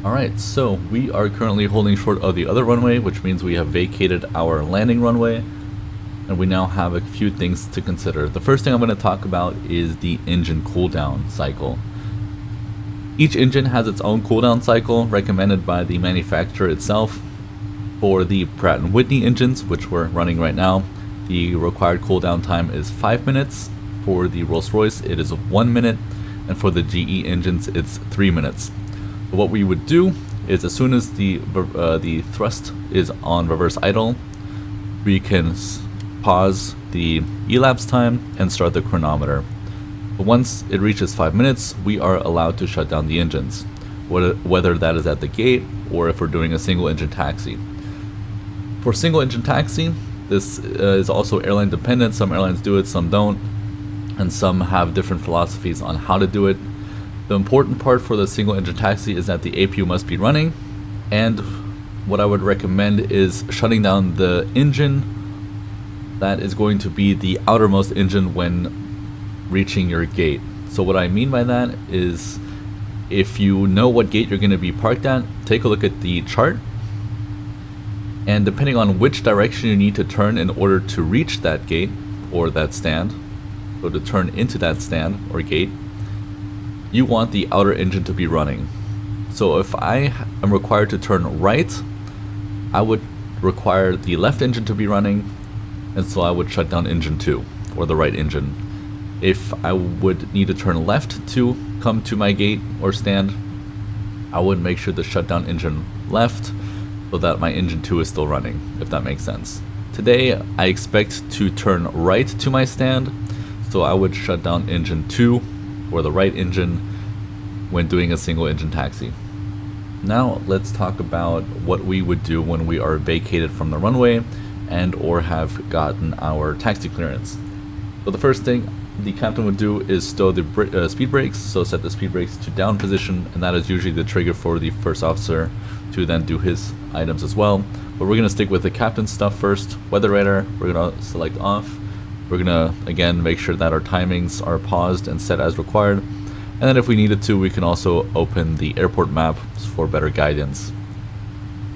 Alright, so we are currently holding short of the other runway, which means we have vacated our landing runway, and we now have a few things to consider. The first thing I'm going to talk about is the engine cooldown cycle. Each engine has its own cooldown cycle recommended by the manufacturer itself. For the Pratt & Whitney engines, which we're running right now, the required cooldown time is 5 minutes. For the Rolls-Royce, it is 1 minute, and for the GE engines, it's 3 minutes. What we would do is, as soon as the thrust is on reverse idle, we can pause the elapse time and start the chronometer. But once it reaches 5 minutes, we are allowed to shut down the engines, whether that is at the gate or if we're doing a single engine taxi. For single engine taxi, this is also airline dependent. Some airlines do it, some don't, and some have different philosophies on how to do it. The important part for the single engine taxi is that the APU must be running, and what I would recommend is shutting down the engine that is going to be the outermost engine when reaching your gate. So what I mean by that is, if you know what gate you're going to be parked at, take a look at the chart, and depending on which direction you need to turn in order to reach that gate or that stand, so to turn into that stand or gate, you want the outer engine to be running. So if I am required to turn right, I would require the left engine to be running, and so I would shut down engine 2, or the right engine. If I would need to turn left to come to my gate or stand, I would make sure to shut down engine left so that my engine 2 is still running, if that makes sense. Today I expect to turn right to my stand, so I would shut down engine 2, or the right engine, when doing a single engine taxi. Now let's talk about what we would do when we are vacated from the runway and or have gotten our taxi clearance. So the first thing the captain would do is stow the speed brakes, so set the speed brakes to down position, and that is usually the trigger for the first officer to then do his items as well. But we're going to stick with the captain's stuff first. Weather radar, we're going to select off. We're going to, again, make sure that our timings are paused and set as required. And then if we needed to, we can also open the airport map for better guidance.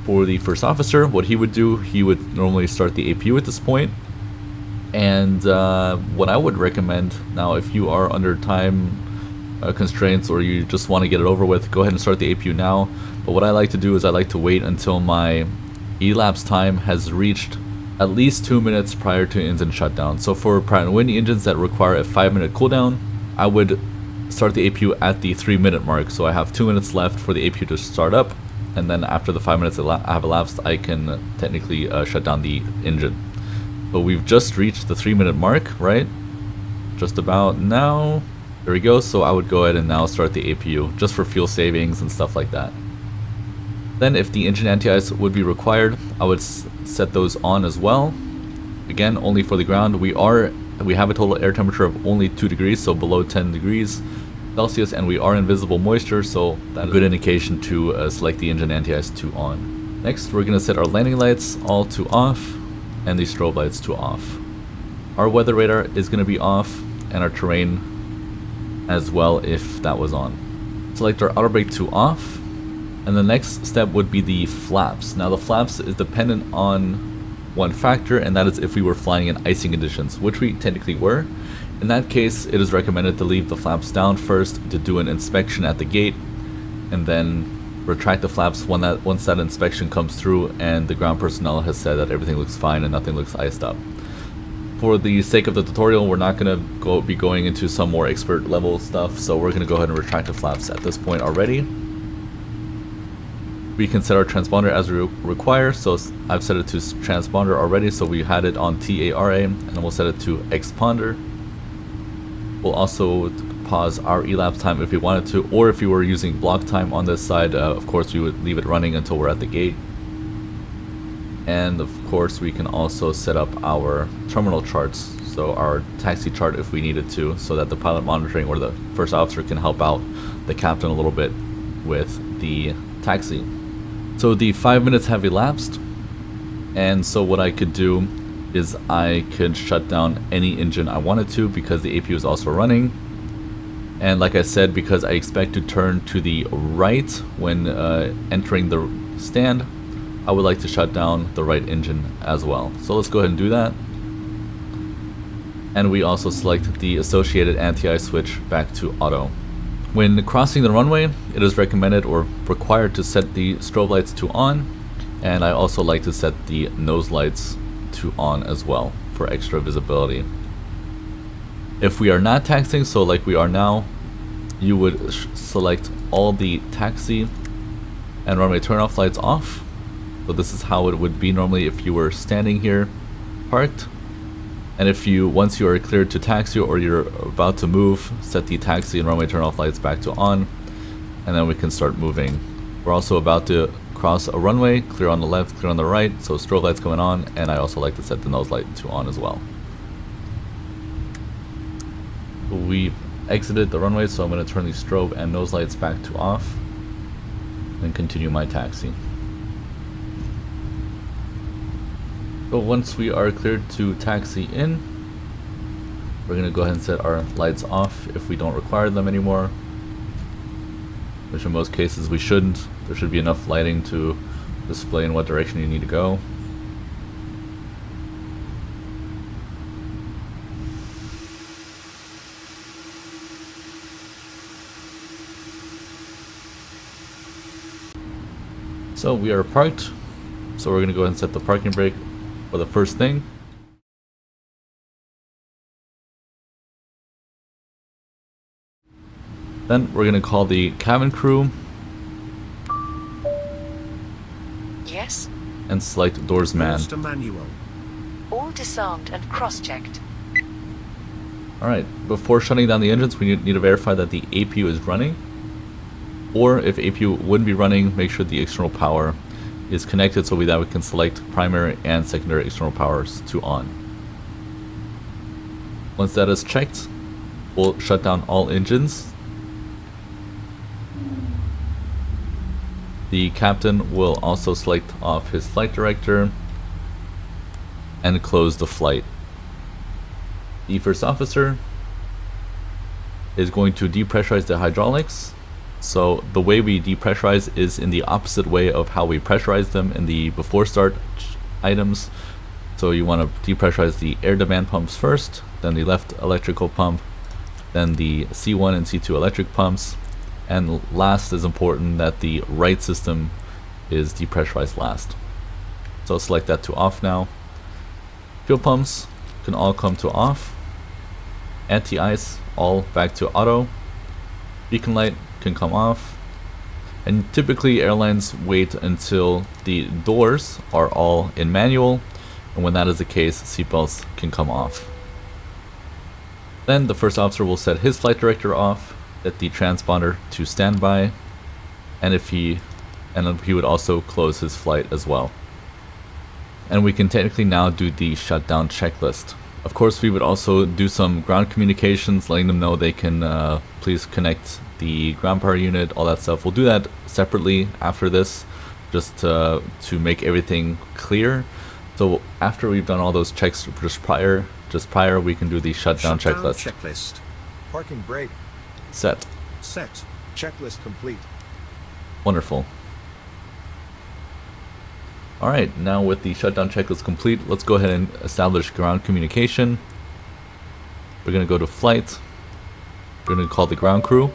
For the first officer, what he would do, he would normally start the APU at this point. And what I would recommend, now if you are under time constraints or you just want to get it over with, go ahead and start the APU now. But what I like to do is I like to wait until my elapsed time has reached at least 2 minutes prior to engine shutdown. So for Pratt & Whitney engines that require a 5-minute cooldown, I would start the APU at the 3-minute mark. So I have 2 minutes left for the APU to start up, and then after the 5 minutes have elapsed, I can technically shut down the engine. But we've just reached the 3-minute mark, right? Just about now. There we go. So I would go ahead and now start the APU, just for fuel savings and stuff like that. Then if the engine anti-ice would be required, I would set those on as well. Again, only for the ground. We have a total air temperature of only 2 degrees, so below 10 degrees Celsius, and we are in visible moisture, so that's a good indication to select the engine anti-ice to on. Next, we're going to set our landing lights all to off, and the strobe lights to off. Our weather radar is going to be off, and our terrain as well if that was on. Select our outer brake to off. And the next step would be the flaps. Now the flaps is dependent on one factor, and that is if we were flying in icing conditions, which we technically were. In that case, it is recommended to leave the flaps down first to do an inspection at the gate, and then retract the flaps once that inspection comes through and the ground personnel has said that everything looks fine and nothing looks iced up. For the sake of the tutorial, we're not going to be going into some more expert level stuff, so we're going to go ahead and retract the flaps at this point already. We can set our transponder as we require, so I've set it to transponder already, so we had it on TARA, and then we'll set it to exponder. We'll also pause our elapse time if we wanted to, or if we were using block time on this side, of course we would leave it running until we're at the gate. And of course we can also set up our terminal charts, so our taxi chart if we needed to, so that the pilot monitoring or the first officer can help out the captain a little bit with the taxi. So the 5 minutes have elapsed, and so what I could do is I could shut down any engine I wanted to because the APU is also running. And like I said, because I expect to turn to the right when entering the stand, I would like to shut down the right engine as well. So let's go ahead and do that. And we also select the associated anti-ice switch back to auto. When crossing the runway, it is recommended or required to set the strobe lights to on, and I also like to set the nose lights to on as well for extra visibility. If we are not taxiing, so like we are now, you would select all the taxi and runway turnoff lights off. So this is how it would be normally if you were standing here parked. And if you, once you are cleared to taxi or you're about to move, set the taxi and runway turnoff lights back to on, and then we can start moving. We're also about to cross a runway, clear on the left, clear on the right, so strobe lights going on, and I also like to set the nose light to on as well. We've exited the runway, so I'm going to turn the strobe and nose lights back to off and continue my taxi. So once we are cleared to taxi in, we're going to go ahead and set our lights off if we don't require them anymore, which in most cases we shouldn't. There should be enough lighting to display in what direction you need to go. So we are parked, so we're going to go ahead and set the parking brake for the first thing. Then we're going to call the cabin crew. Yes. And select doors manned. All disarmed and cross-checked. Alright, before shutting down the engines, we need to verify that the APU is running. Or if APU wouldn't be running, make sure the external power is connected so that we can select primary and secondary external powers to on. Once that is checked, we'll shut down all engines. The captain will also select off his flight director and close the flight. The first officer is going to depressurize the hydraulics. So the way we depressurize is in the opposite way of how we pressurize them in the before start items. So you want to depressurize the air demand pumps first, then the left electrical pump, then the C1 and C2 electric pumps, and last is important that the right system is depressurized last. So select that to off now. Fuel pumps can all come to off. Anti-ice all back to auto. Beacon light can come off, and typically airlines wait until the doors are all in manual, and when that is the case, seatbelts can come off. Then the first officer will set his flight director off, set the transponder to standby, and he would also close his flight as well. And we can technically now do the shutdown checklist. Of course, we would also do some ground communications, letting them know they can please connect the ground power unit, all that stuff. We'll do that separately after this, just to make everything clear. So after we've done all those checks just prior, we can do the shutdown checklist. Parking brake. Set. Set. Checklist complete. Wonderful. Alright, now with the shutdown checklist complete, let's go ahead and establish ground communication. We're going to go to flight. We're going to call the ground crew.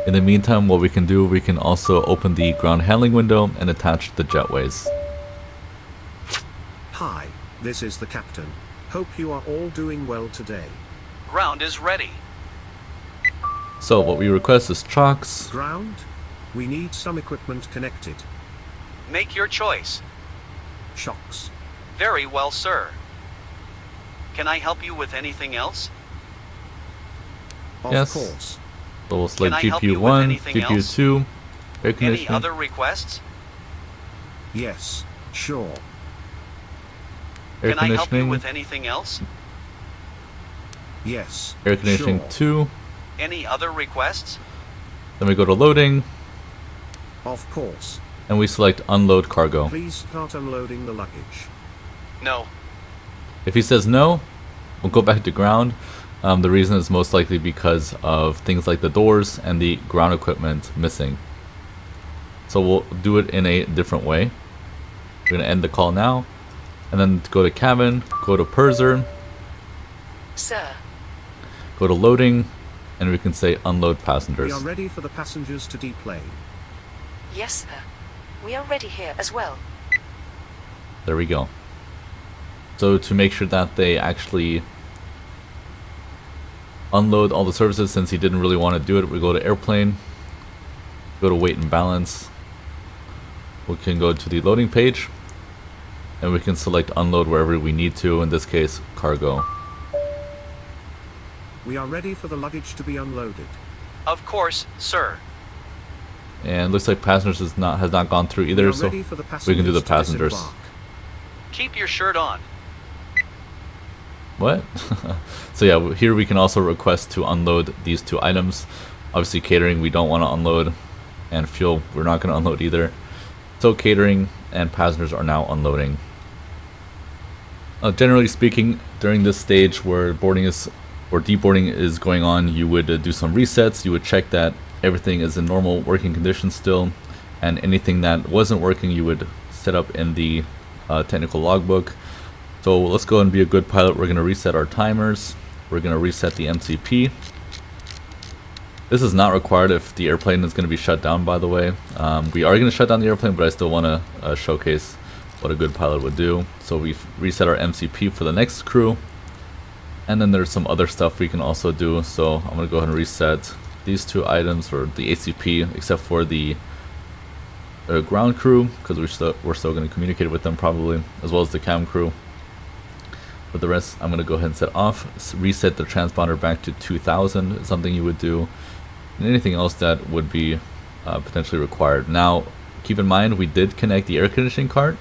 In the meantime, what we can do, we can also open the ground handling window and attach the jetways. Hi, this is the captain. Hope you are all doing well today. Ground is ready. So what we request is chocks. Ground? We need some equipment connected. Make your choice. Shocks. Very well, sir. Can I help you with anything else? Of Yes. course. So we'll select Can I help you with GPU1, anything else? GPU2, air Any conditioning. other requests? Yes, sure. Air Can I help you conditioning, with anything else? Yes, air conditioning sure. 2. Any other requests? Then we go to loading, Of course. and we select unload cargo. Please start unloading the luggage. No. If he says no, we'll go back to ground, The reason is most likely because of things like the doors and the ground equipment missing. So we'll do it in a different way. We're going to end the call now, and then go to cabin, go to purser, Sir. go to loading, and we can say unload We passengers. are ready for the passengers to deplane. Yes, sir. We are ready here as well. There we go. So to make sure that they actually unload all the services, since he didn't really want to do it, we go to airplane, go to weight and balance. We can go to the loading page, and we can select unload wherever we need to, in this case cargo. We are ready for the luggage to be unloaded. Of course, sir. And looks like passengers has not gone through We either, are so ready for the we can do the passengers to passengers. disembark. Keep your shirt on. What? So yeah, here we can also request to unload these two items. Obviously catering we don't want to unload, and fuel we're not going to unload either. So catering and passengers are now unloading. Generally speaking, during this stage where boarding is or deboarding is going on, you would do some resets. You would check that everything is in normal working condition still, and anything that wasn't working you would set up in the technical logbook. So let's go and be a good pilot. We're going to reset our timers. We're going to reset the MCP. This is not required if the airplane is going to be shut down, by the way. We are going to shut down the airplane, but I still want to showcase what a good pilot would do. So we've reset our MCP for the next crew. And then there's some other stuff we can also do. So I'm going to go ahead and reset these two items, or the ACP, except for the ground crew, because we're still going to communicate with them probably, as well as the cam crew. For the rest, I'm going to go ahead and set off. Reset the transponder back to 2000 is something you would do. And anything else that would be potentially required. Now, keep in mind we did connect the air conditioning cart.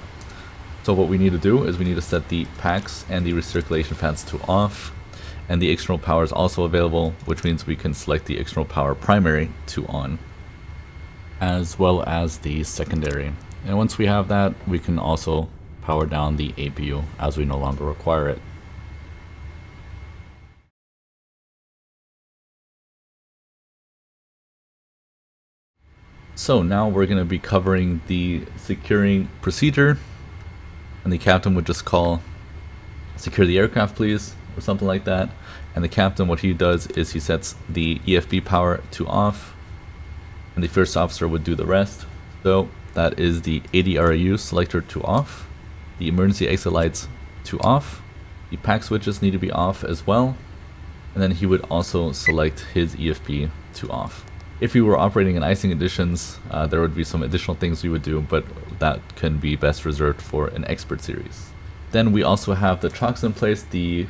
So what we need to do is we need to set the packs and the recirculation fans to off. And the external power is also available, which means we can select the external power primary to on, as well as the secondary. And once we have that, we can also power down the APU as we no longer require it. So now we're going to be covering the securing procedure, and the captain would just call secure the aircraft please, or something like that. And the captain, what he does is he sets the EFB power to off, and the first officer would do the rest. So that is the ADRU selector to off, the emergency exit lights to off, the pack switches need to be off as well, and then he would also select his EFB to off. If we were operating in icing conditions, there would be some additional things we would do, but that can be best reserved for an expert series. Then we also have the chocks in place. The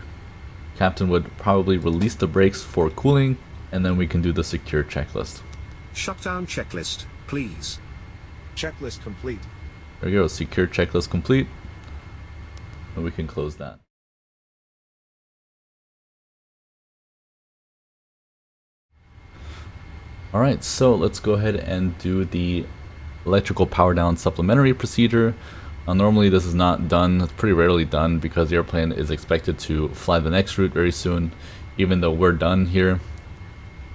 captain would probably release the brakes for cooling, and then we can do the secure checklist. Shutdown checklist, please. Checklist complete. There we go, secure checklist complete, and we can close that. Alright, so let's go ahead and do the electrical power down supplementary procedure. Normally this is not done, it's pretty rarely done because the airplane is expected to fly the next route very soon, even though we're done here.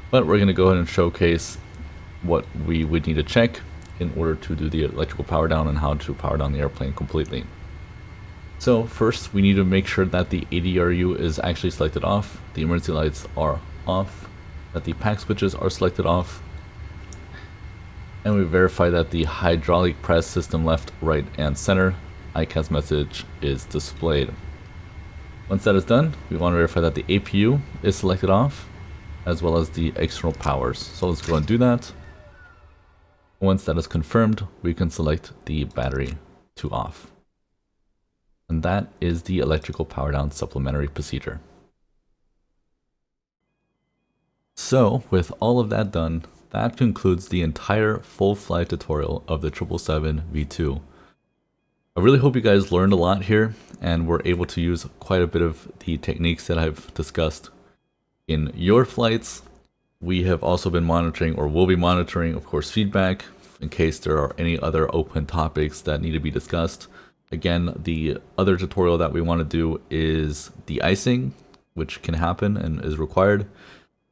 But we're going to go ahead and showcase what we would need to check in order to do the electrical power down and how to power down the airplane completely. So first we need to make sure that the ADRU is actually selected off, the emergency lights are off, that the pack switches are selected off, and we verify that the hydraulic press system left, right, and center ICAS message is displayed. Once that is done, we want to verify that the APU is selected off, as well as the external powers. So let's go and do that. Once that is confirmed, we can select the battery to off. And that is the electrical power down supplementary procedure. So with all of that done, that concludes the entire full flight tutorial of the 777 V2. I really hope you guys learned a lot here and were able to use quite a bit of the techniques that I've discussed in your flights. We have also been monitoring, or will be monitoring, of course, feedback in case there are any other open topics that need to be discussed. Again, the other tutorial that we want to do is the icing. which can happen and is required.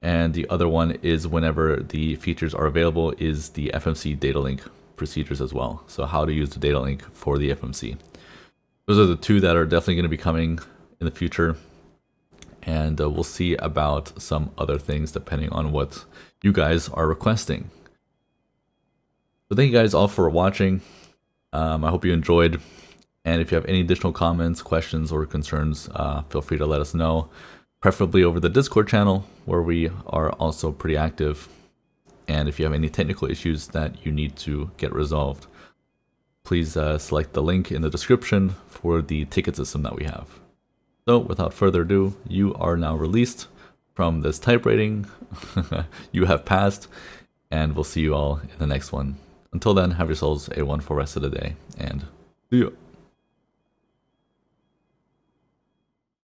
And the other one is whenever the features are available is the FMC data link procedures as well. So how to use the data link for the FMC. Those are the two that are definitely going to be coming in the future. And we'll see about some other things depending on what you guys are requesting. So thank you guys all for watching. I hope you enjoyed. And if you have any additional comments, questions, or concerns, feel free to let us know. Preferably over the Discord channel, where we are also pretty active. And if you have any technical issues that you need to get resolved, please select the link in the description for the ticket system that we have. So without further ado, you are now released from this type rating. You have passed, and we'll see you all in the next one. Until then, have yourselves a wonderful rest of the day, and see ya.